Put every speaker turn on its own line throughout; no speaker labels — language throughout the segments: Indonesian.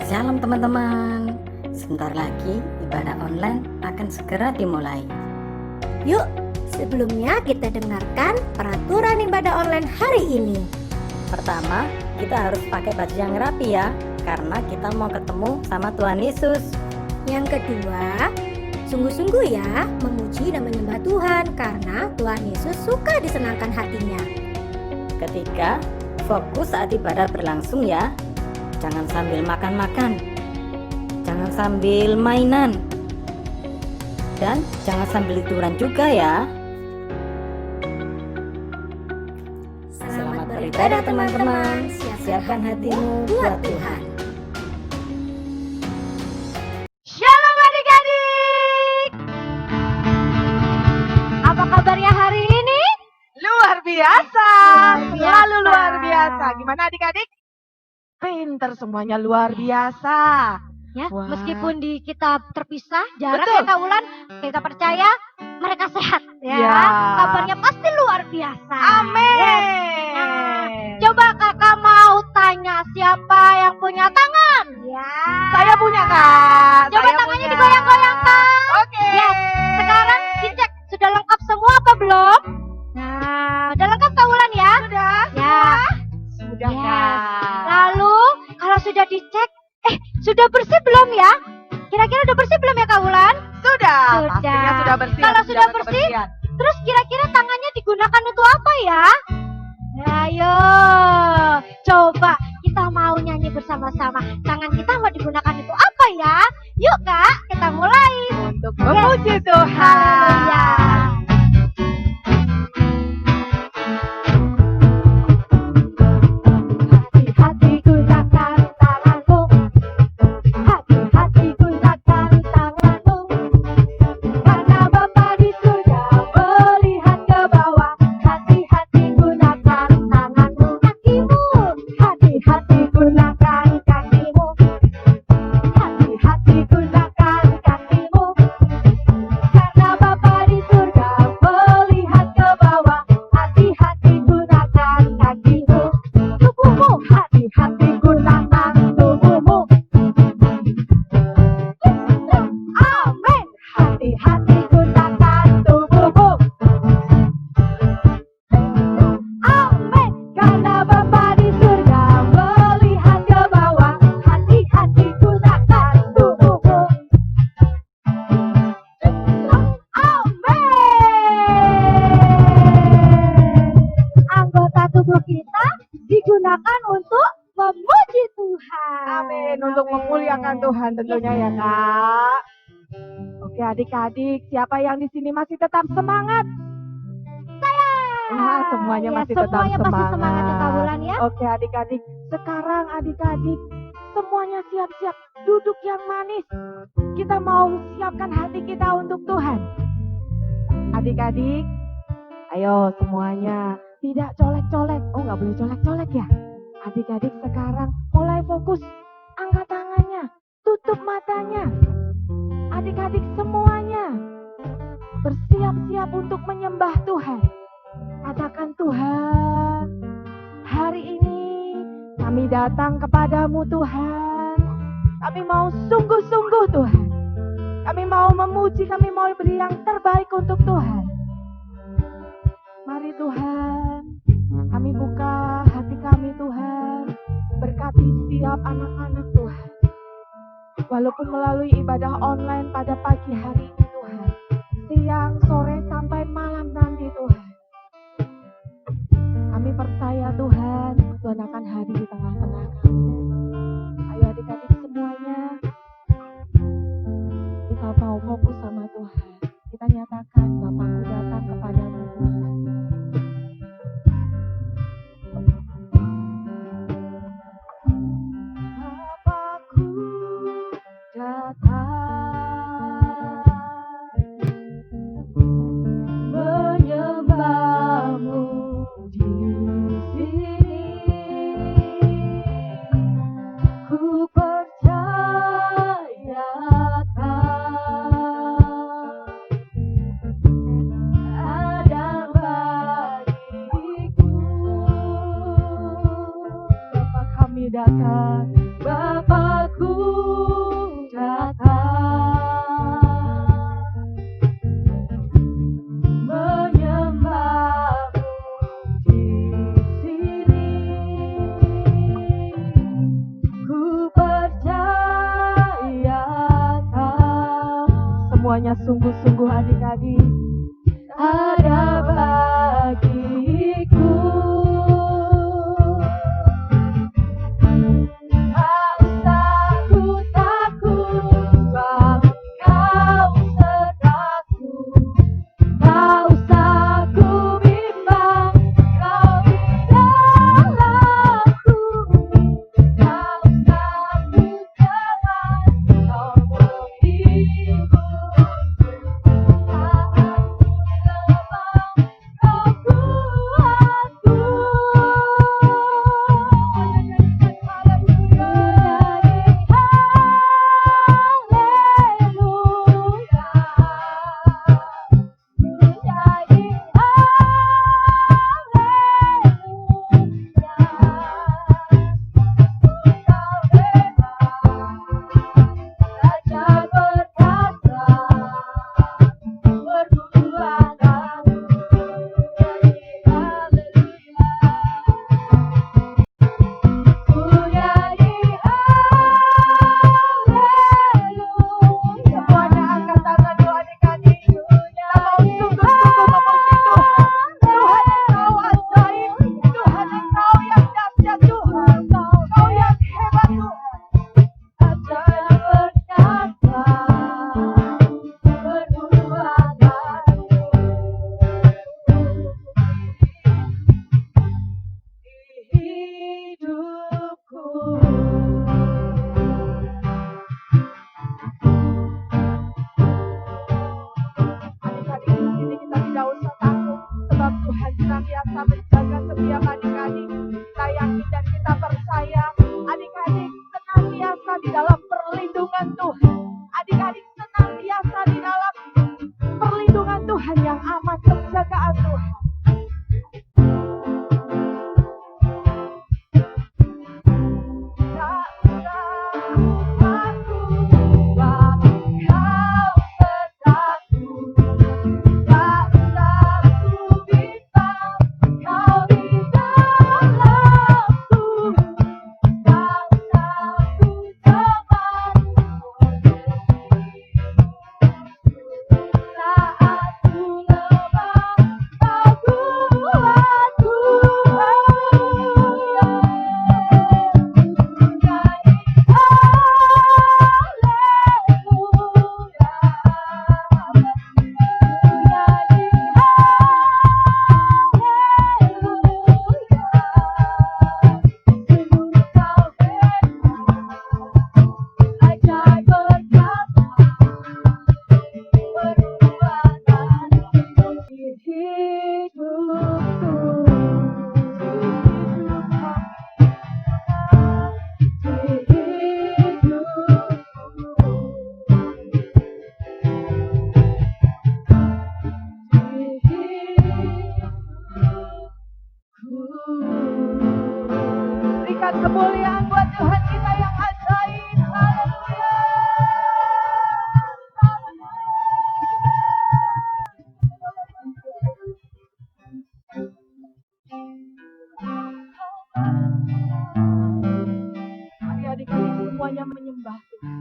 Shalom teman-teman, sebentar lagi ibadah online akan segera dimulai.
Yuk, sebelumnya kita dengarkan peraturan ibadah online hari ini.
Pertama, kita harus pakai baju yang rapi ya, karena kita mau ketemu sama Tuhan Yesus.
Yang kedua, sungguh-sungguh ya memuji dan menyembah Tuhan karena Tuhan Yesus suka disenangkan hatinya.
Ketiga, fokus saat ibadah berlangsung ya. Jangan sambil makan-makan, jangan sambil mainan, dan jangan sambil tiduran juga ya. Selamat beribadah teman-teman, siapkan hatimu buat Tuhan.
Shalom adik-adik. Apa kabarnya hari ini?
Luar biasa,
Luar biasa.
selalu luar biasa. Gimana adik-adik? Pinter semuanya, luar biasa.
Ya,
Wah.
meskipun kita terpisah, jarak
Betul.
ya Kak Wulan, kita percaya mereka sehat ya.
Ya.
Kabarnya pasti luar biasa.
Amin.
Nah, coba Kakak mau tanya siapa yang punya tangan? Ya.
Saya punya Kak.
Coba
Saya
tangannya
punya.
digoyang-goyangkan.
Oke.
Ya, sekarang dicek sudah lengkap semua apa belum? Nah, udah lengkap Kak Wulan ya?
Sudah.
Ya.
Sudah
Yes.
Kak.
Lalu kalau sudah dicek, sudah bersih belum ya? Kira-kira udah bersih belum ya Kak Wulan?
Sudah.
Sudah.
Pastinya sudah bersih.
Kalau
harus
sudah
jaga
bersih,
kebersihan.
terus kira-kira tangannya digunakan untuk apa ya? Ayo, coba kita mau nyanyi bersama-sama. Tangan kita mau digunakan untuk apa ya? Yuk Kak, kita mulai.
Untuk memuji Tuhan.
Haleluya. Hati-hati gunakan tanganmu. Hati-hati gunakan tanganmu. Karena Bapa di surga melihat ke bawah. Hati-hati gunakan tanganmu. Kakimu. Hati-hati gunakan kakimu. Hati-hati gunakan kakimu. Karena Bapa di surga melihat ke bawah. Hati-hati gunakan kakimu. Tubuhmu. Hati-hati gunakan tubuhmu. Amin. Hati-hati gunakan tubuhmu. Amin. Karena Bapa di surga melihat ke bawah. Hati-hati gunakan tubuhmu. Amin. Anggota tubuh kita digunakan untuk memuji Tuhan.
Amin. Untuk memuliakan Tuhan tentunya ya Kak. Oke adik-adik, siapa yang di sini masih tetap semangat?
Saya.
Wah, semuanya
Ya,
masih tetap
semuanya
semangat.
masih semangat ya Kak Wulan ya.
Oke adik-adik, sekarang adik-adik semuanya siap-siap duduk yang manis. Kita mau siapkan hati kita untuk Tuhan. Adik-adik, ayo semuanya tidak colek-colek. Oh nggak boleh colek-colek ya. Adik-adik sekarang mulai fokus. Angkat tangannya, tutup matanya. Adik-adik semuanya bersiap-siap untuk menyembah Tuhan. Katakan Tuhan, hari ini kami datang kepadamu Tuhan. Kami mau sungguh-sungguh Tuhan. Kami mau memuji, kami mau beri yang terbaik untuk Tuhan. Mari Tuhan, kami buka hati kami Tuhan. Berkati setiap anak-anak Tuhan. Walaupun melalui ibadah online pada pagi hari ini Tuhan. Siang, sore, sampai malam nanti Tuhan. Kami percaya Tuhan, Tuhan akan hadir di tengah-tengah kami. Ayo adik-adik semuanya, kita mau fokus sama Tuhan. Kita nyatakan, Bapakku datang kepadamu Tuhan. Bapakku datang menyembahmu di sini. kami datang, Bapakku datang, menyembahmu di sini. Ku percayakan semuanya sungguh-sungguh adik-adik ada bagiku. Tak usah ku takut, sebab Kau sertaku. Tak usah ku bimbang, Kau di dalamku. Tak usah ku cemas, Kau menghibur. Berikan kemuliaan buat Tuhan kita yang ajaib. Haleluya. Adik-adik semuanya menyembah Tuhan.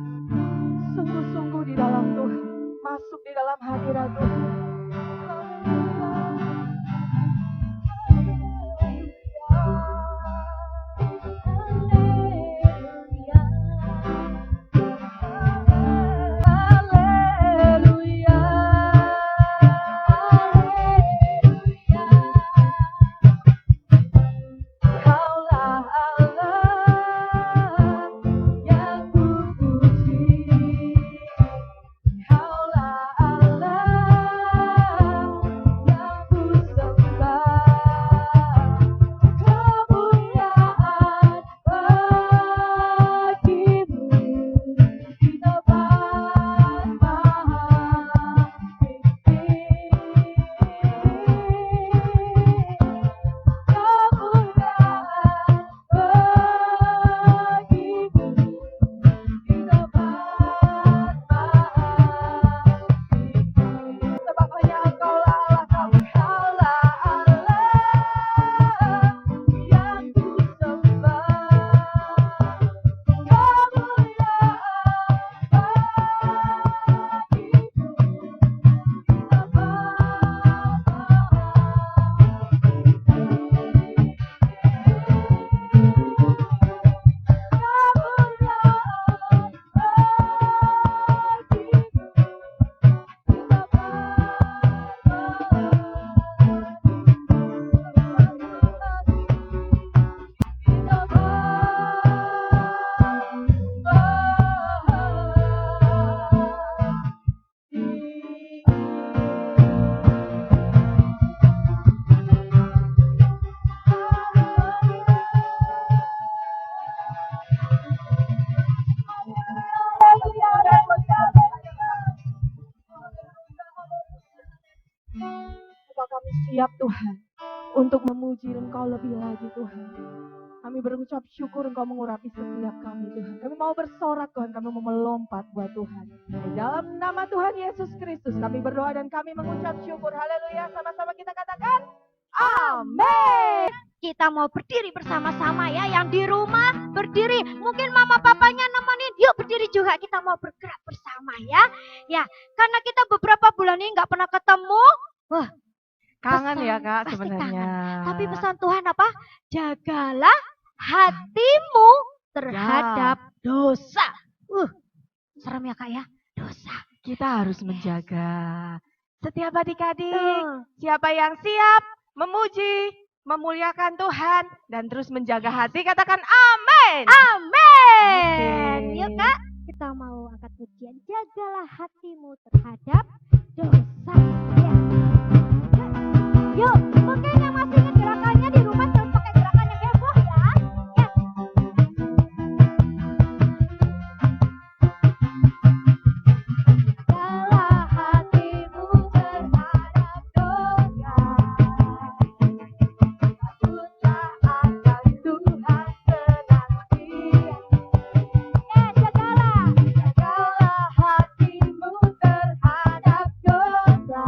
Sungguh-sungguh di dalam Tuhan. Masuk di dalam hadirat Tuhan. Kaulah Allah siap Tuhan untuk memuji Engkau lebih lagi Tuhan. Kami berucap syukur Engkau mengurapi setiap kami Tuhan. Kami mau bersorak Tuhan, kami mau melompat buat Tuhan. Di dalam nama Tuhan Yesus Kristus kami berdoa dan kami mengucap syukur. Haleluya, sama-sama kita katakan amin.
Kita mau berdiri bersama-sama ya, yang di rumah berdiri. Mungkin mama papanya nemenin, yuk berdiri juga. Kita mau bergerak bersama ya. Ya, karena kita beberapa bulan ini nggak pernah ketemu. Wah,
Kangen ya
pesan
Kak
pasti
sebenarnya.
Tapi pesan Tuhan apa? Jagalah hatimu terhadap dosa. Serem ya Kak ya, dosa.
Kita harus menjaga setiap adik-adik.
Tuh.
Siapa yang siap memuji, memuliakan Tuhan dan terus menjaga hati, katakan amin.
Amin.
Oke.
Yuk Kak, kita mau angkat pujian. Jagalah hatimu terhadap dosa. Ya. Yuk, mungkin yang masih ingat gerakannya di rumah jangan pakai gerakan yang heboh ya. Ya. Jagalah hatimu terhadap dosa. Takutlah akan Tuhan senantiasa. Jagalah hatimu terhadap dosa.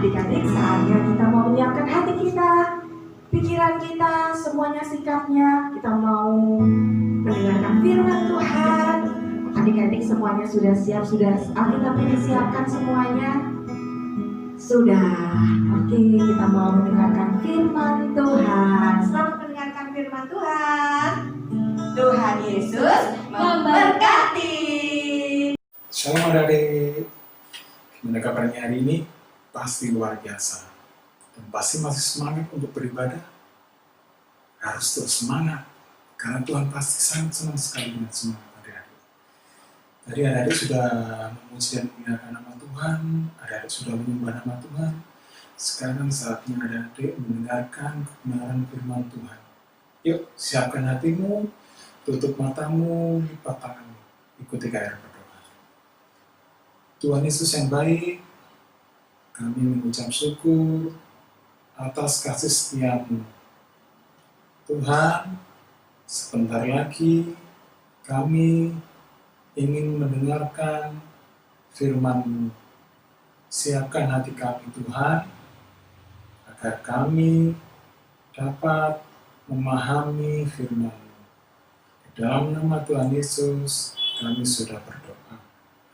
Adik-adik, saatnya kita mau menyiapkan hati kita, pikiran kita, semuanya sikapnya. Kita mau mendengarkan firman Tuhan. Adik-adik semuanya sudah siap, sudah Alkitab ini siapkan semuanya. Sudah, oke, kita mau mendengarkan firman Tuhan. Selamat mendengarkan firman Tuhan. Tuhan Yesus memberkati.
Shalom adik-adik. Gimana kabarnya hari ini? Pasti luar biasa. Dan pasti masih semangat untuk beribadah. Harus terus semangat. Karena Tuhan pasti sangat senang sekali dengan semangat adik-adik. Tadi adik-adik sudah memuji dan memuliakan nama Tuhan. Adik-adik sudah menyembah nama Tuhan. Sekarang saatnya adik-adik mendengarkan kebenaran firman Tuhan. Yuk, siapkan hatimu, tutup matamu, lipat tanganmu. Ikuti KR berdoa. Tuhan Yesus yang baik, kami mengucap syukur atas kasih setia-Mu. Tuhan, sebentar lagi kami ingin mendengarkan firman-Mu. Siapkan hati kami Tuhan, agar kami dapat memahami firman-Mu. Dalam nama Tuhan Yesus, kami sudah berdoa.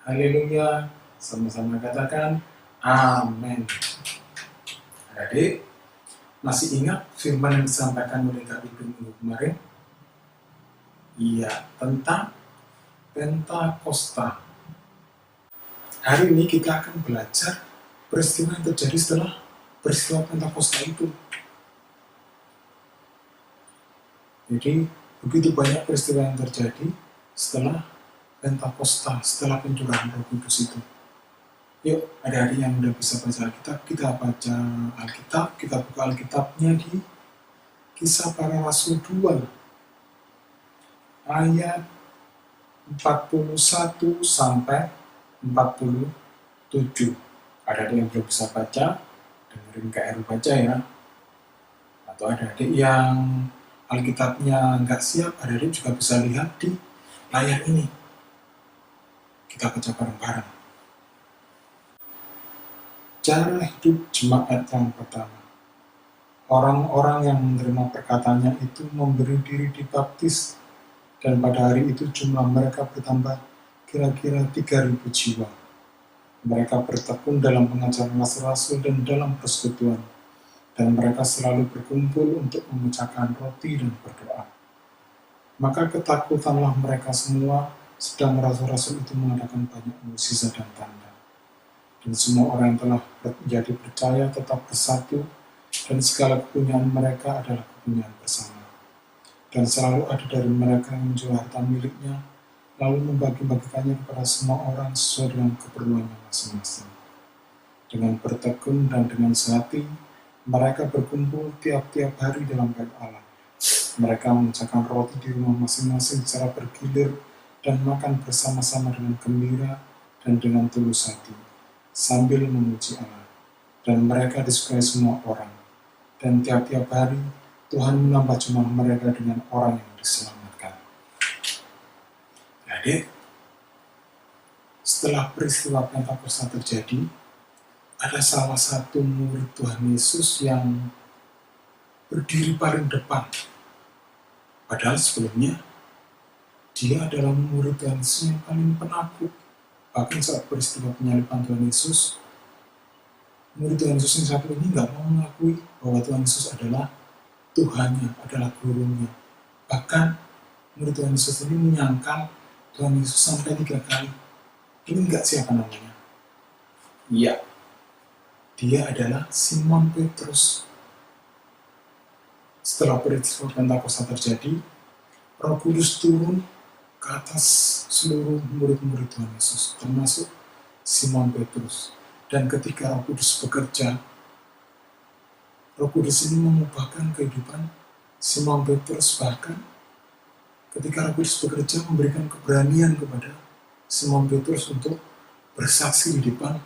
Haleluya. Sama-sama katakan, amin. Adik, masih ingat firman yang disampaikan oleh Kak Ibu minggu kemarin? Iya, tentang Pentakosta. Hari ini kita akan belajar peristiwa yang terjadi setelah peristiwa Pentakosta itu. Jadi, begitu banyak peristiwa yang terjadi setelah Pentakosta, setelah pencurahan Roh Kudus itu. Yuk, adik-adik yang udah bisa baca Alkitab, kita baca Alkitab, kita buka Alkitabnya di Kisah Para Rasul 2, ayat 41 sampai 47. Ada yang belum bisa baca, dengerin Kak Eru baca ya. Atau ada adik yang Alkitabnya nggak siap, adik juga bisa lihat di layar ini. Kita baca bareng-bareng. Cara hidup jemaat yang pertama. Orang-orang yang menerima perkataannya itu memberi diri dibaptis, dan pada hari itu jumlah mereka bertambah kira-kira 3.000 jiwa. Mereka bertekun dalam pengajaran rasul-rasul dan dalam persekutuan, dan mereka selalu berkumpul untuk memecahkan roti dan berdoa. Maka ketakutanlah mereka semua, sedang rasul-rasul itu mengadakan banyak mukjizat dan tanda. Dan semua orang yang telah menjadi percaya tetap bersatu, dan segala kepunyaan mereka adalah kepunyaan bersama. Dan selalu ada dari mereka yang menjual harta miliknya, lalu membagi-bagikannya kepada semua orang sesuai dengan keperluannya masing-masing. Dengan bertekun dan dengan sehati, mereka berkumpul tiap-tiap hari dalam bait Allah. Mereka memecahkan roti di rumah masing-masing secara bergilir dan makan bersama-sama dengan gembira dan dengan tulus hati, sambil memuji Allah. Dan mereka disukai semua orang. Dan tiap-tiap hari Tuhan menambah jumlah mereka dengan orang yang diselamatkan. Jadi, setelah peristiwa Pentakosta terjadi, ada salah satu murid Tuhan Yesus yang berdiri paling depan. Padahal sebelumnya, dia adalah murid Tuhan Yesus yang paling penakut. Bahkan saat peristiwa penyaliban Tuhan Yesus, murid Tuhan Yesus yang satu ini nggak mau mengakui bahwa Tuhan Yesus adalah Tuhannya, adalah gurunya. Bahkan murid Tuhan Yesus ini menyangkal Tuhan Yesus sampai 3 kali. Ini nggak siapa namanya? Iya, dia adalah Simon Petrus. Setelah peristiwa Pentakosta terjadi, Roh Kudus turun ke atas seluruh murid-murid Tuhan Yesus, termasuk Simon Petrus. Dan ketika Roh Kudus bekerja, Roh Kudus ini mengubahkan kehidupan Simon Petrus. Bahkan ketika Roh Kudus bekerja, memberikan keberanian kepada Simon Petrus untuk bersaksi di depan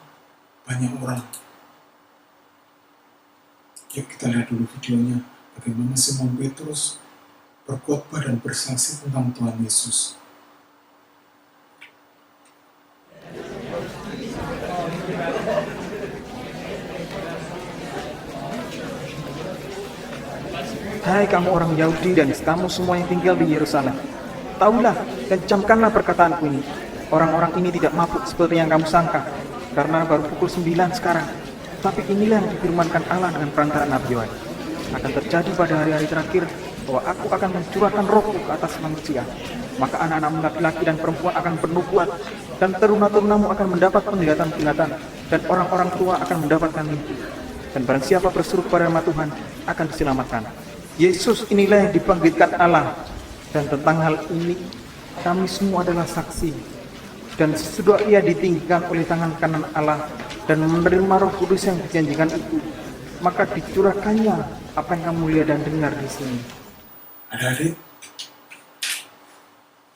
banyak orang. Yuk kita lihat dulu videonya, bagaimana Simon Petrus berkhotbah dan bersaksi tentang Tuhan Yesus.
Hai kamu orang Yahudi dan kamu semua yang tinggal di Yerusalem, tahulah dan camkanlah perkataanku ini. Orang-orang ini tidak mabuk seperti yang kamu sangka, karena baru pukul 9 sekarang. Tapi inilah yang difirmankan Allah dengan perantara Nabi Yoel. Akan terjadi pada hari-hari terakhir bahwa aku akan mencurahkan rohku ke atas manusia. Maka anak-anakmu laki-laki dan perempuan akan bernubuat, dan teruna-terunamu akan mendapat penglihatan-penglihatan, dan orang-orang tua akan mendapatkan mimpi. Dan barang siapa berseru kepada nama Tuhan akan diselamatkan. Yesus inilah yang dibangkitkan Allah, dan tentang hal ini kami semua adalah saksi. Dan sesudah ia ditinggikan oleh tangan kanan Allah dan menerima Roh Kudus yang dijanjikan itu, maka dicurahkannya apa yang kamu lihat dan dengar di sini.
Adik-adik,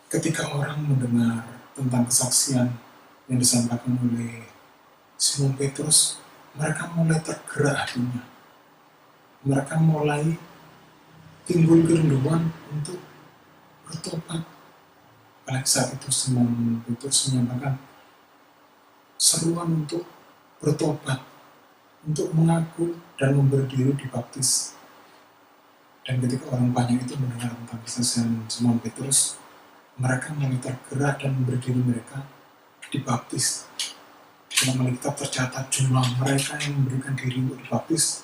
ketika orang mendengar tentang kesaksian yang disampaikan oleh Simon Petrus, mereka mulai tergerak hatinya. Mereka mulai timbul kerinduan untuk bertobat. Apalagi saat itu Simon Petrus menyampaikan seruan untuk bertobat, untuk mengaku dan memberi diri dibaptis. Dan ketika orang banyak itu mendengar tentang kesaksian Simon Petrus, mereka mulai tergerak dan memberi diri mereka dibaptis. Di dalam Alkitab tercatat jumlah mereka yang memberikan diri untuk dibaptis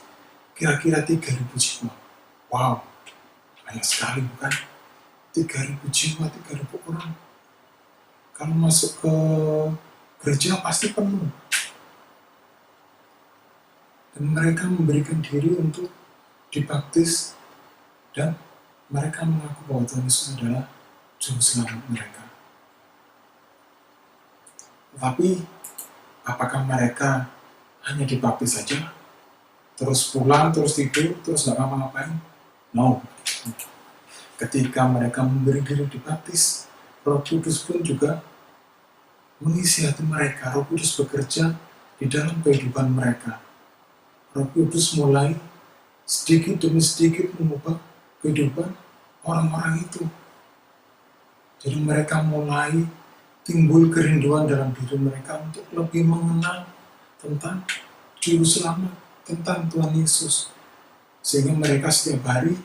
kira-kira 3.000 jiwa. Wow, banyak sekali bukan? 3.000 jiwa, 3.000 orang. Kalau masuk ke gereja pasti penuh. Dan mereka memberikan diri untuk dibaptis dan mereka mengaku bahwa Tuhan Yesus adalah juru selamat mereka. Tetapi apakah mereka hanya dibaptis saja, terus pulang, terus tidur, terus nggak ngapa-ngapain? No. Ketika mereka memberi diri dibaptis, Roh Kudus pun juga mengisi hati mereka. Roh Kudus bekerja di dalam kehidupan mereka. Roh Kudus mulai sedikit demi sedikit mengubah kehidupan orang-orang itu. Jadi mereka mulai timbul kerinduan dalam diri mereka untuk lebih mengenal tentang Juru Selamat, tentang Tuhan Yesus. Sehingga mereka setiap hari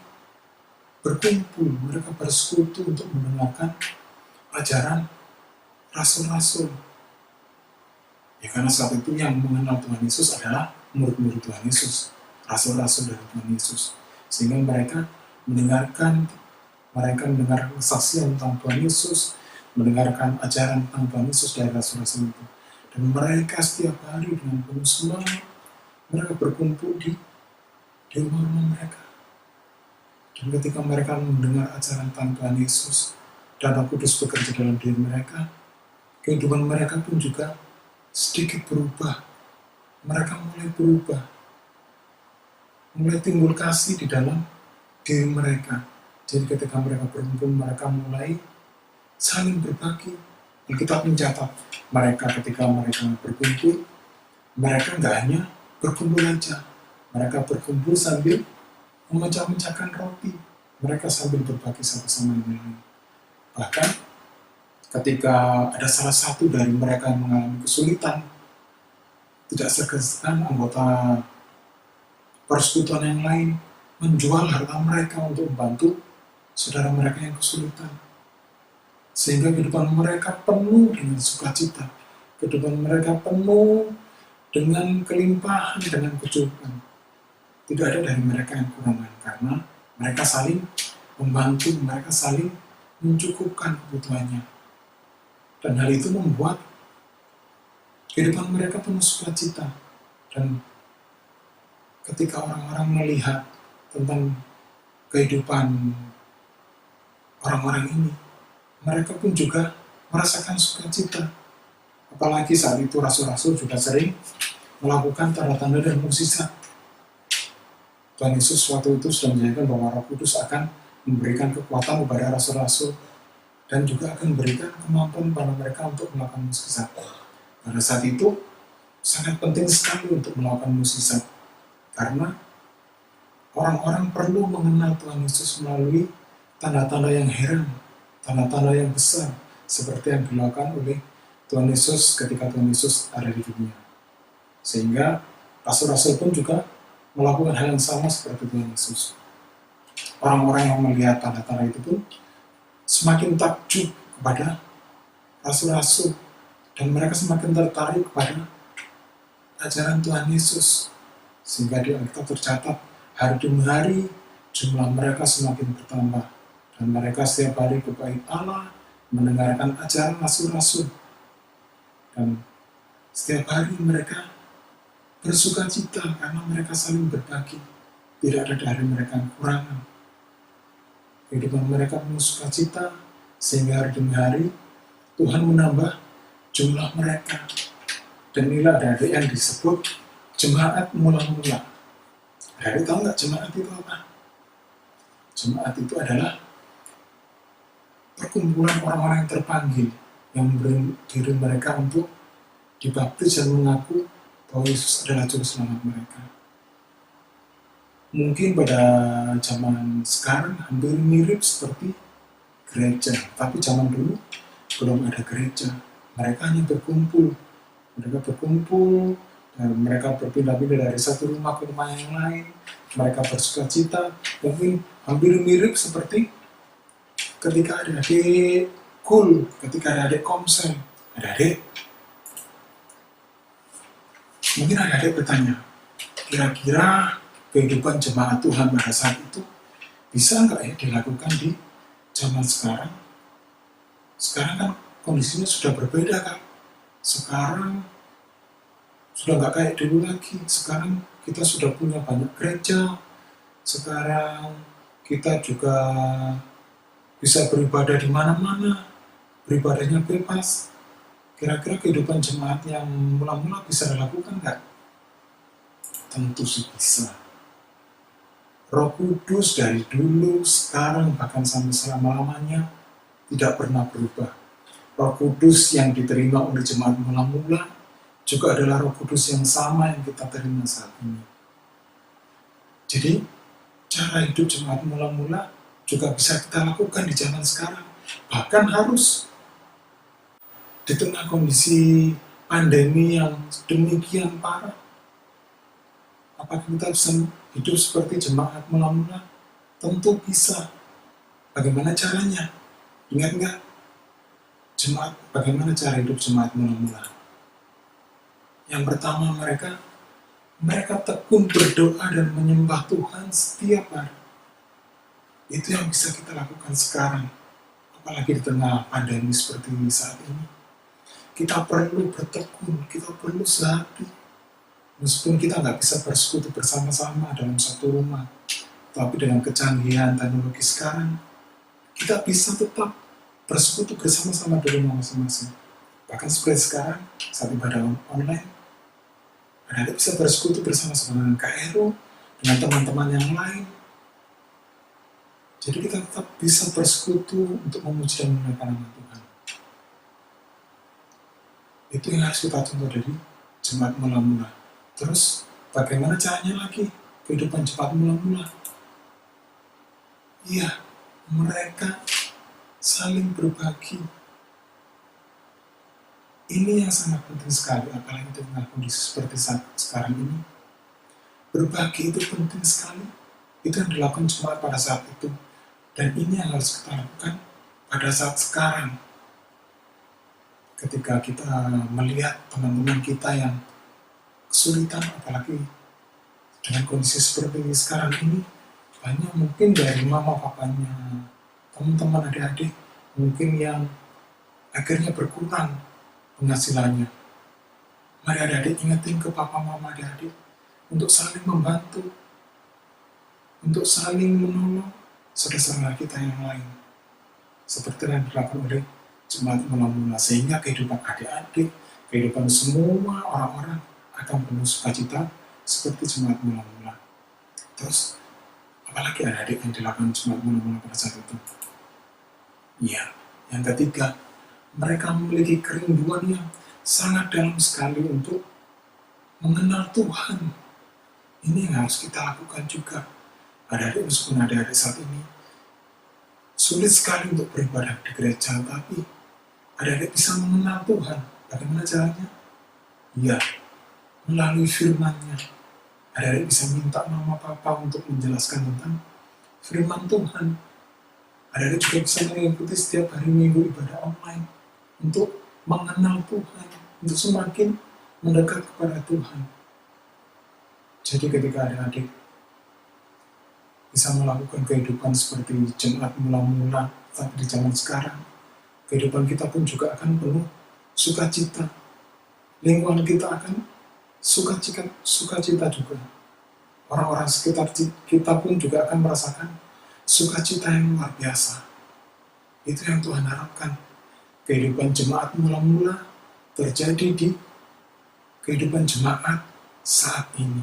berkumpul, mereka bersekutu untuk mendengarkan ajaran rasul-rasul. Ya karena saat itu yang mengenal Tuhan Yesus adalah murid-murid Tuhan Yesus, rasul-rasul dari Tuhan Yesus. Sehingga mereka mendengar kesaksian tentang Tuhan Yesus, mendengarkan ajaran tentang Tuhan Yesus dari rasul-rasul itu. Dan mereka setiap hari dengan penuh semangat, mereka berkumpul di rumah-rumah mereka. Dan ketika mereka mendengar ajaran tentang Tuhan Yesus, dan Roh Kudus bekerja dalam diri mereka, kehidupan mereka pun juga sedikit berubah. Mereka mulai berubah. Mulai timbul kasih di dalam diri mereka. Jadi ketika mereka berkumpul, mereka mulai saling berbagi. Alkitab mencatat mereka ketika mereka berkumpul, mereka nggak hanya berkumpul aja. Mereka berkumpul sambil memecah-mecahkan roti. Mereka sambil berbagi satu sama lain. Bahkan ketika ada salah satu dari mereka yang mengalami kesulitan, tidak segan anggota persekutuan yang lain menjual harta mereka untuk membantu saudara mereka yang kesulitan. Sehingga kehidupan mereka penuh dengan sukacita. Kehidupan mereka penuh dengan kelimpahan, dengan kecukupan. Tidak ada dari mereka yang kurangan, karena mereka saling membantu, mereka saling mencukupkan kebutuhannya. Dan hal itu membuat kehidupan mereka penuh sukacita. Dan ketika orang-orang melihat tentang kehidupan orang-orang ini, mereka pun juga merasakan sukacita. Apalagi saat itu rasul-rasul juga sering melakukan tanda-tanda dan mukjizat. Tuhan Yesus waktu itu sudah menjanjikan bahwa Roh Kudus akan memberikan kekuatan kepada rasul-rasul dan juga akan memberikan kemampuan kepada mereka untuk melakukan mukjizat. Pada saat itu sangat penting sekali untuk melakukan mukjizat, karena orang-orang perlu mengenal Tuhan Yesus melalui tanda-tanda yang heran, tanda-tanda yang besar, seperti yang dilakukan oleh Tuhan Yesus ketika Tuhan Yesus ada di dunia. Sehingga rasul-rasul pun juga melakukan hal yang sama seperti Tuhan Yesus. Orang-orang yang melihat tanda-tanda itu pun semakin takjub kepada rasul-rasul, dan mereka semakin tertarik kepada ajaran Tuhan Yesus. Sehingga di Alkitab tercatat, hari demi hari jumlah mereka semakin bertambah, dan mereka setiap hari ke bait Allah mendengarkan ajaran rasul-rasul. Dan setiap hari mereka bersukacita karena mereka saling berbagi. Tidak ada dari mereka yang kurangan. Kehidupan mereka penuh sukacita, sehingga hari demi hari Tuhan menambah jumlah mereka. Dan inilah dari yang disebut jemaat mula-mula. Dari tahu nggak jemaat itu apa? Jemaat itu adalah perkumpulan orang-orang yang terpanggil, yang memberi diri mereka untuk dibaptis dan mengaku bahwa Yesus adalah juru selamat mereka. Mungkin pada zaman sekarang hampir mirip seperti gereja, tapi zaman dulu belum ada gereja. Mereka hanya berkumpul, dan mereka berpindah-pindah dari satu rumah ke rumah yang lain. Mereka bersukacita, mungkin hampir mirip seperti ketika adik-adik cool ketika adik-adik komsel. Adik-adik, mungkin adik-adik bertanya, kira-kira kehidupan jemaat Tuhan pada saat itu bisa nggak ya dilakukan di zaman sekarang? Sekarang kan kondisinya sudah berbeda kan. Sekarang sudah nggak kayak dulu lagi. Sekarang kita sudah punya banyak gereja. Sekarang kita juga bisa beribadah di mana-mana. Beribadahnya bebas. Kira-kira kehidupan jemaat yang mula-mula bisa dilakukan nggak? Tentu sih bisa. Roh Kudus dari dulu, sekarang, bahkan sampai selama-lamanya tidak pernah berubah. Roh Kudus yang diterima oleh jemaat mula-mula juga adalah Roh Kudus yang sama yang kita terima saat ini. Jadi, cara hidup jemaat mula-mula juga bisa kita lakukan di zaman sekarang. Bahkan harus. Di tengah kondisi pandemi yang demikian parah, apakah kita bisa hidup seperti jemaat mula-mula? Tentu bisa. Bagaimana caranya? Ingat nggak? Bagaimana cara hidup jemaat mula-mula? Yang pertama, mereka tekun berdoa dan menyembah Tuhan setiap hari. Itu yang bisa kita lakukan sekarang, apalagi di tengah pandemi seperti ini saat ini. Kita perlu bertekun, kita perlu sehati. Meskipun kita nggak bisa bersekutu bersama-sama dalam satu rumah, tapi dengan kecanggihan teknologi sekarang, kita bisa tetap bersekutu bersama-sama di rumah masing-masing. Bahkan seperti sekarang, saat ibadah online, Anda bisa bersekutu bersama-sama dengan KRO, dengan teman-teman yang lain. Jadi kita tetap bisa bersekutu untuk memuji dan memuliakan nama Tuhan. Itu yang harus kita contoh dari jemaat mula-mula. Terus, bagaimana caranya lagi kehidupan jemaat mula-mula? Iya, mereka saling berbagi. Ini yang sangat penting sekali, apalagi di tengah kondisi seperti sekarang ini. Berbagi itu penting sekali. Itu yang dilakukan jemaat pada saat itu. Dan ini yang harus kita lakukan pada saat sekarang. Ketika kita melihat teman-teman kita yang kesulitan, apalagi dengan kondisi seperti sekarang ini, banyak mungkin dari mama papanya, teman-teman adik-adik, mungkin yang akhirnya berkurang penghasilannya. Mari adik-adik ingetin ke papa mama adik-adik untuk saling membantu, untuk saling menolong saudara-saudara kita yang lain. Seperti yang dilakukan oleh jemaat mula-mula, sehingga kehidupan adik-adik, kehidupan semua orang-orang akan penuh sukacita seperti jemaat mula-mula. Terus, apalagi adik-adik yang dilakukan jemaat mula-mula pada saat itu? Iya, yang ketiga, mereka memiliki kerinduan yang sangat dalam sekali untuk mengenal Tuhan. Ini yang harus kita lakukan juga. Adik-adik, meskipun adik-adik saat ini sulit sekali untuk beribadah di gereja, tapi adik-adik bisa mengenal Tuhan. Bagaimana caranya? Ya, melalui firman-Nya. Adik-adik bisa minta mama papa untuk menjelaskan tentang firman Tuhan. Adik-adik juga bisa mengikuti setiap hari minggu ibadah online untuk mengenal Tuhan, untuk semakin mendekat kepada Tuhan. Jadi ketika adik-adik bisa melakukan kehidupan seperti jemaat mula-mula, tapi di zaman sekarang, kehidupan kita pun juga akan penuh sukacita. Lingkungan kita akan sukacita juga. Orang-orang sekitar kita pun juga akan merasakan sukacita yang luar biasa. Itu yang Tuhan harapkan. Kehidupan jemaat mula-mula terjadi di kehidupan jemaat saat ini.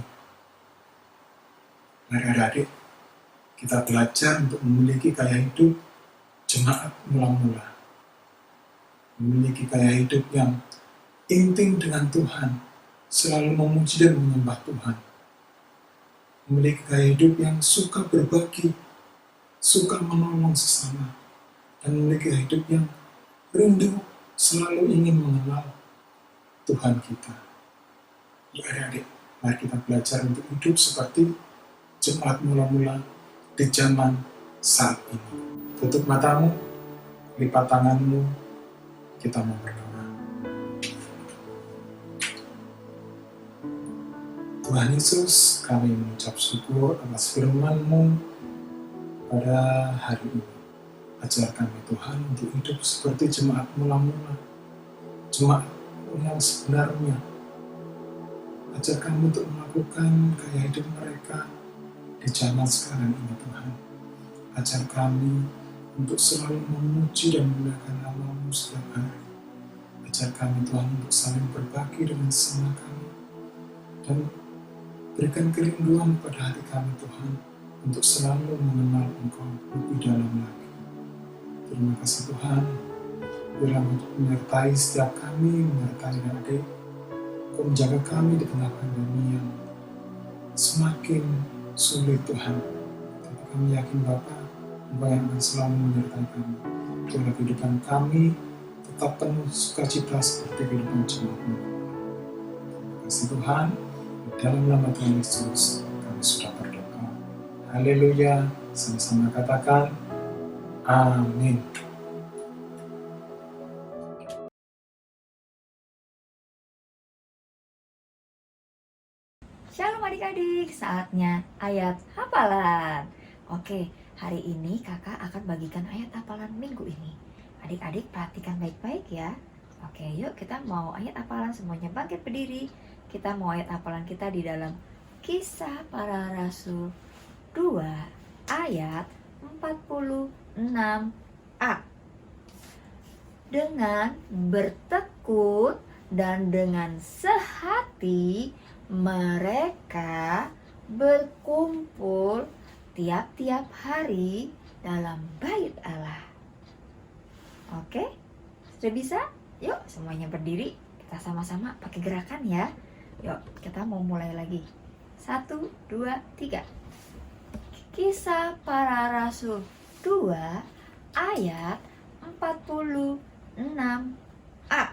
Mari adik-adik, kita belajar untuk memiliki gaya hidup jemaat mula-mula. Memiliki gaya hidup yang intim dengan Tuhan, selalu memuji dan menyembah Tuhan. Memiliki gaya hidup yang suka berbagi, suka menolong sesama, dan memiliki gaya hidup yang rindu selalu ingin mengenal Tuhan kita. Ya adik-adik, mari kita belajar untuk hidup seperti jemaat mula-mula di zaman saat ini. Tutup matamu, lipat tanganmu, kita mau berdoa. Tuhan Yesus, kami mengucap syukur atas firman-Mu pada hari ini. Ajar kami Tuhan untuk hidup seperti jemaat mula-mula, jemaat yang sebenarnya. Ajar kami untuk melakukan gaya hidup mereka di zaman sekarang ini Tuhan. Ajar kami untuk selalu memuji dan memuliakan nama-Mu setiap hari. Ajar kami Tuhan untuk saling berbagi dengan sesama kami. Dan berikan kerinduan pada hati kami Tuhan untuk selalu mengenal Engkau lebih dalam lagi. Terima kasih Tuhan, biarlah menyertai setiap kami, menyertai adik. Engkau menjaga kami di tengah pandemi yang semakin sulit Tuhan. Tapi kami yakin Bapa, Engkau yang akan selalu menyertai kami. Biarlah kehidupan kami tetap penuh sukacita seperti kehidupan jemaat-Mu. Terima kasih Tuhan, dalam nama Tuhan Yesus kami sudah berdoa. Haleluya, sama-sama katakan amin.
Shalom adik-adik, saatnya ayat hafalan. Oke, hari ini kakak akan bagikan ayat hafalan minggu ini. Adik-adik perhatikan baik-baik ya. Oke, yuk kita mau ayat hafalan, semuanya bangkit berdiri. Kita mau ayat hafalan kita di dalam Kisah Para Rasul 2 ayat 46a. Dengan bertekun dan dengan sehati mereka berkumpul tiap-tiap hari dalam bait Allah. Oke, sudah bisa? Yuk semuanya berdiri. Kita sama-sama pakai gerakan ya. Yuk kita mau mulai lagi. 1, 2, 3. Kisah Para Rasul 2 ayat 46a.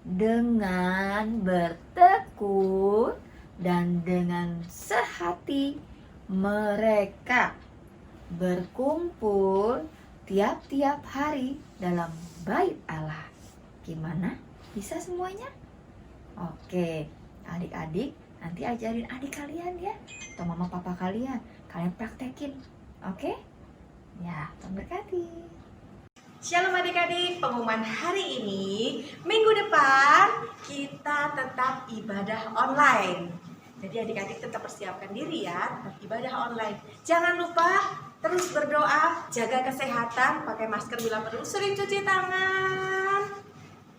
Dengan bertekun dan dengan sehati mereka berkumpul tiap-tiap hari dalam bait Allah. Gimana? Bisa semuanya? Oke, adik-adik nanti ajarin adik kalian ya, atau mama papa kalian praktekin. Oke? Ya, Tuhan berkati.
Shalom adik-adik, pengumuman hari ini, minggu depan kita tetap ibadah online. Jadi adik-adik tetap persiapkan diri ya, tetap ibadah online. Jangan lupa terus berdoa, jaga kesehatan, pakai masker bila perlu, sering cuci tangan.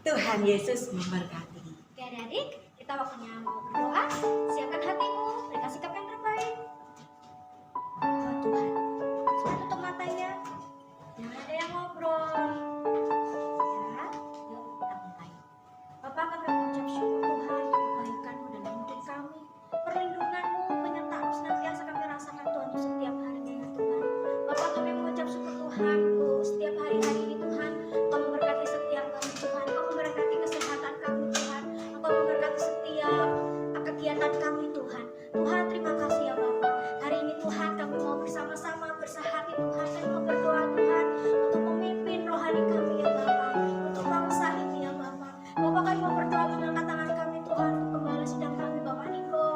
Tuhan Yesus memberkati.
Oke adik-adik, kita waktunya mau berdoa. Siapkan hatimu, berikan sikap yang terbaik. Oh Tuhan, sudah tutup matanya. Jangan ada yang ngobrol. Ya, yuk kita mulai. Bapak, kami mengucap syukur Tuhan untuk kebaikan-Mu dalam hidup kami. Perlindungan-Mu, penyertaan-Mu senantiasa kami rasakan Tuhan untuk setiap harinya ya Tuhan. Bapak, kami mengucap syukur Tuhan untuk setiap hari-hari ini Tuhan. Kau memberkati setiap kami Tuhan. Kau memberkati kesehatan kami Tuhan. Kau memberkati setiap kegiatan kami Tuhan. Tuhan, terima kasih ya Bapak. Hari ini Tuhan kami mau bersama-sama bersehati Tuhan. Kami mau berdoa Tuhan untuk memimpin rohani kami ya Bapak. Untuk bangsa ini ya Bapak. Bapak, kami mau berdoa mengangkat tangan kami Tuhan untuk kembali sidang kami Bapak Niko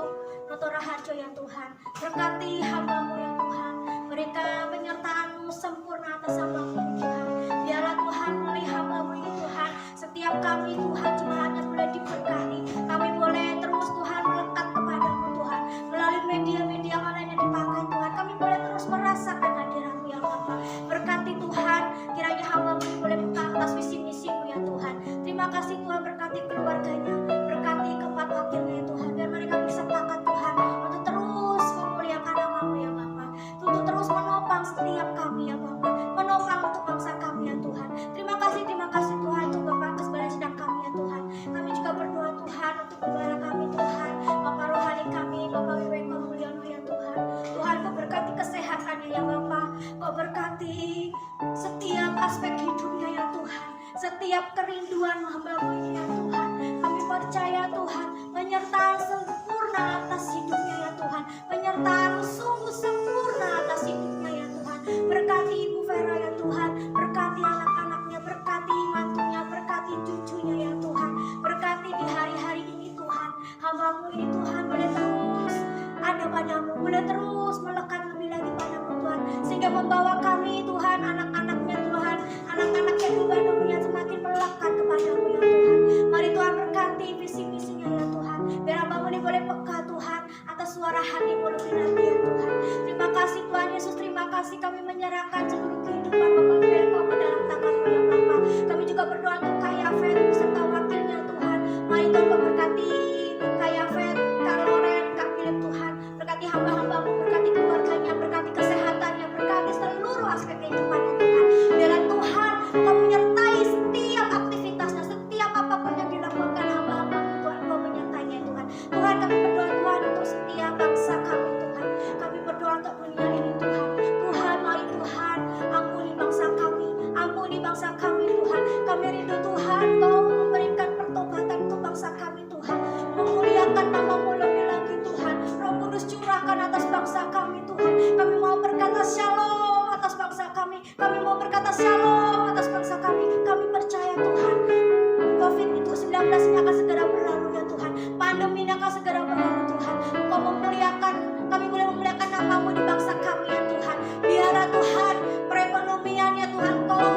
Noto Raharjo ya Tuhan. Berkati hamba-Mu ya Tuhan. Berikan penyertaan-Mu sempurna atas hamba-Mu ini Tuhan. Biarlah Tuhan melalui hamba-Mu ini Tuhan. Setiap kami Tuhan jemaatnya boleh diberkati. Kami boleh terus Tuhan melekat kepadamu Tuhan. Melalui media-media mana yang dipakai Tuhan. Kami boleh terus merasakan hadirat-Mu ya Bapa. Berkati Tuhan. Kiranya hamba-Mu ini boleh buka atas visi-misi-Mu ya Tuhan. Terima kasih Tuhan, berkati keluarganya. Berkati keempat wakilnya ya Tuhan. Biar mereka bersepakat Tuhan untuk terus memuliakan nama-Mu
boleh terus melekat lebih lagi padamu Tuhan, sehingga membawa kami Tuhan, anak-anaknya Tuhan, anak-anak yang di Bandung yang semakin melekat kepadamu ya Tuhan. Mari Tuhan berkati visi-visinya ya Tuhan, biar hambamu ini boleh peka Tuhan atas suara hatimu lebih lagi ya Tuhan. Terima kasih Tuhan Yesus, terima kasih kami menyerahkan seluruh kehidupan Bapak milik kami dalam tangan-Mu ya Bapa. Kami juga berdoa untuk Kak Yafet serta wakilnya Tuhan. Mari Tuhan Kau berkati Kak Yafet, Kak Loren, Kak Philip Tuhan. Berkati hamba-hambamu, berkati keluarganya, berkati kesehatannya, berkati seluruh aspek kehidupannya Tuhan. Biarlah Tuhan Kau menyertai setiap aktivitasnya, setiap apapun yang dilakukan hamba-hambamu Tuhan, Kau menyertainya Tuhan. Tuhan kami berdoa Tuhan untuk setiap bangsa kami Tuhan. Kami berdoa untuk dunia ini Tuhan. Tuhan mari Tuhan ampuni bangsa kami, ampuni bangsa kami Tuhan. Kami rindu Tuhan Kau memberikan pertobatan untuk bangsa kami Tuhan, memuliakan nama-Mu lebih lagi Tuhan. Roh Kudus curahkan atas bangsa kami Tuhan. Kami mau berkata shalom atas bangsa kami, kami mau berkata shalom atas bangsa kami. Kami percaya Tuhan COVID-19 ini akan segera berlalu ya Tuhan, pandemi ini akan segera berlalu Tuhan. Engkau memuliakan, kami boleh memuliakan nama-Mu di bangsa kami ya Tuhan. Biarlah Tuhan perekonomiannya Tuhan Kau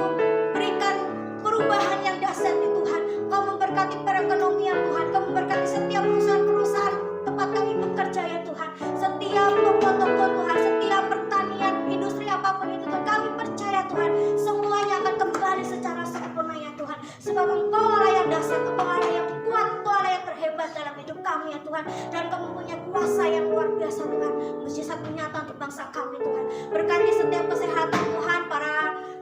berikan perubahan yang dahsyat ya Tuhan. Kau memberkati perekonomian Tuhan, Kau memberkati setiap perusahaan-perusahaan tempat kami bekerja ya Tuhan, setiap toko-toko Tuhan, setiap pertanian, industri apapun itu Tuhan. Kami percaya Tuhan semuanya akan kembali secara sempurna ya Tuhan, sebab Engkau Allah yang dahsyat, Engkau Allah yang kuat, Engkau Allah yang terhebat dalam hidup kami ya Tuhan. Dan Kau mempunyai kuasa yang luar biasa Tuhan, mujizat nyata untuk bangsa kami Tuhan. Berkati setiap kesehatan Tuhan, para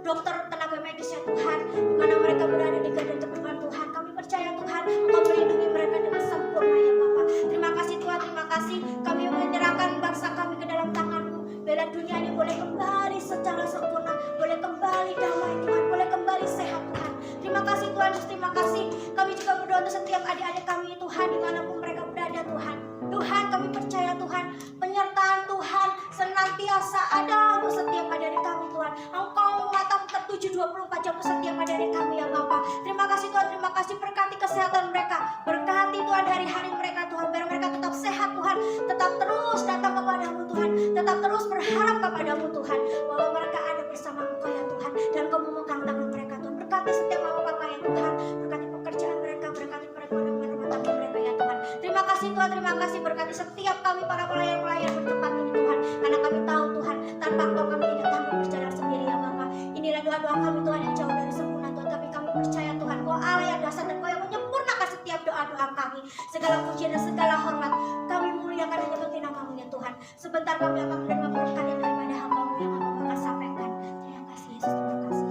dokter, tenaga medis ya Tuhan, di mana mereka berada di garda terdepan Tuhan. Kami percaya Tuhan Engkau melindungi mereka dengan sempurna ya Bapa. Terima kasih Tuhan, terima kasih. Kami menyerahkan bangsa kami ke dalam tangan-Mu. Biarlah dunia ini boleh kembali secara sempurna, boleh kembali damai Tuhan, boleh kembali sehat Tuhan. Terima kasih Tuhan Yesus, terima kasih. Kami juga berdoa untuk setiap adik-adik kami Tuhan, dimanapun mereka berada Tuhan. Tuhan kami percaya Tuhan, penyertaan Tuhan senantiasa ada untuk setiap adik-adik kami Tuhan. Engkau mata tertuju 24 jam untuk setiap adik-adik kami ya Bapa. Terima kasih Tuhan, terima kasih. Berkati kesehatan mereka, berkati Tuhan hari-hari mereka Tuhan, biar mereka tetap sehat Tuhan, tetap terus datang kepadamu Tuhan, tetap terus berharap kepadamu Tuhan, bahwa mereka ada bersama Engkau ya Tuhan, dan Kau memegang tangan mereka Tuhan. Berkati setiap bapak-bapak ya Tuhan, berkati pekerjaan mereka, berkati perekonomian rumah tangga mereka ya Tuhan. Terima kasih Tuhan, terima kasih. Berkati setiap kami para pelayan-pelayan bertempat ini Tuhan, karena kami tahu Tuhan, tanpa Engkau kami tidak sanggup berjalan sendiri ya Bapa. Inilah doa-doa kami Tuhan yang jauh dari sempurna Tuhan, tapi kami percaya Tuhan Kau Allah yang dahsyat dan Kau yang menyempurnakan setiap doa-doa kami. Segala pujian dan segala hormat kami muliakan hanya bagi nama-Mu ya Tuhan. Sebentar kami akan menerima perkataan daripada hamba-Mu yang Hamba akan sampaikan. Terima kasih Yesus, terima kasih.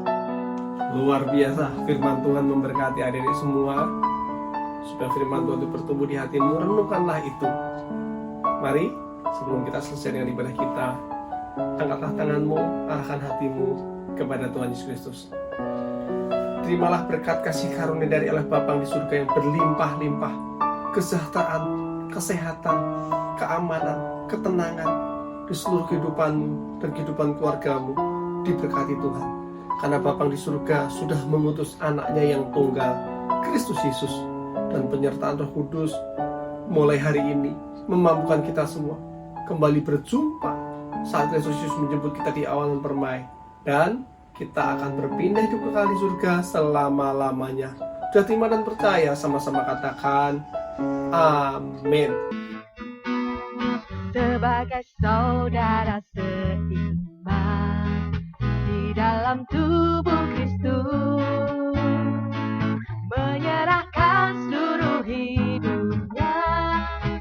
Luar biasa firman Tuhan memberkati adik-adik semua. Supaya firman Tuhan itu bertumbuh di hatimu, renungkanlah itu. Mari sebelum kita selesai dengan ibadah kita, angkatlah tanganmu, arahkan hatimu kepada Tuhan Yesus Kristus. Terimalah berkat kasih karunia dari Allah Bapa di surga yang berlimpah-limpah, kesejahteraan, kesehatan, keamanan, ketenangan di seluruh kehidupanmu dan kehidupan keluargamu. Diberkati Tuhan, karena Bapa di surga sudah mengutus anaknya yang tunggal, Kristus Yesus, dan penyertaan Roh Kudus mulai hari ini memampukan kita semua kembali berjumpa saat Kristus Yesus menjemput kita di awan permai, dan kita akan berpindah hidup kekal di surga selama-lamanya. Sudah terima dan percaya, sama-sama katakan amin.
Sebagai saudara seiman di dalam tubuh Kristus, menyerahkan seluruh hidupnya,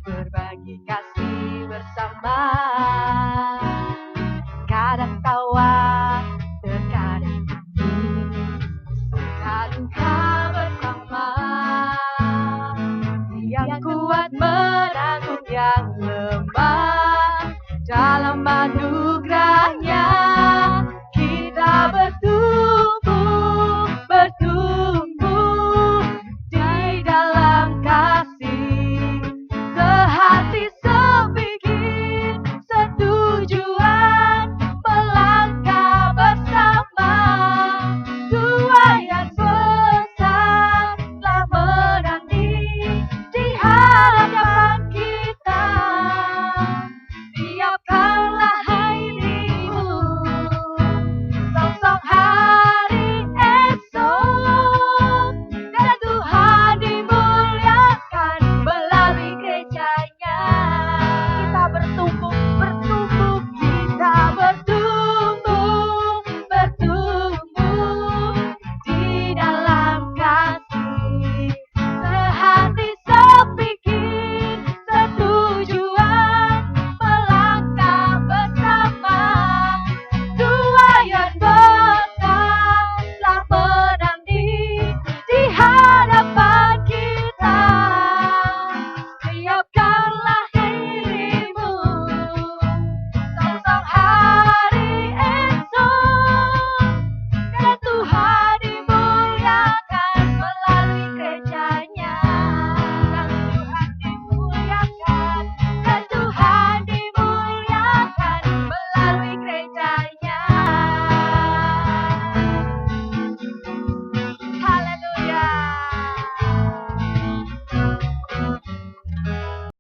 berbagi kasih bersama.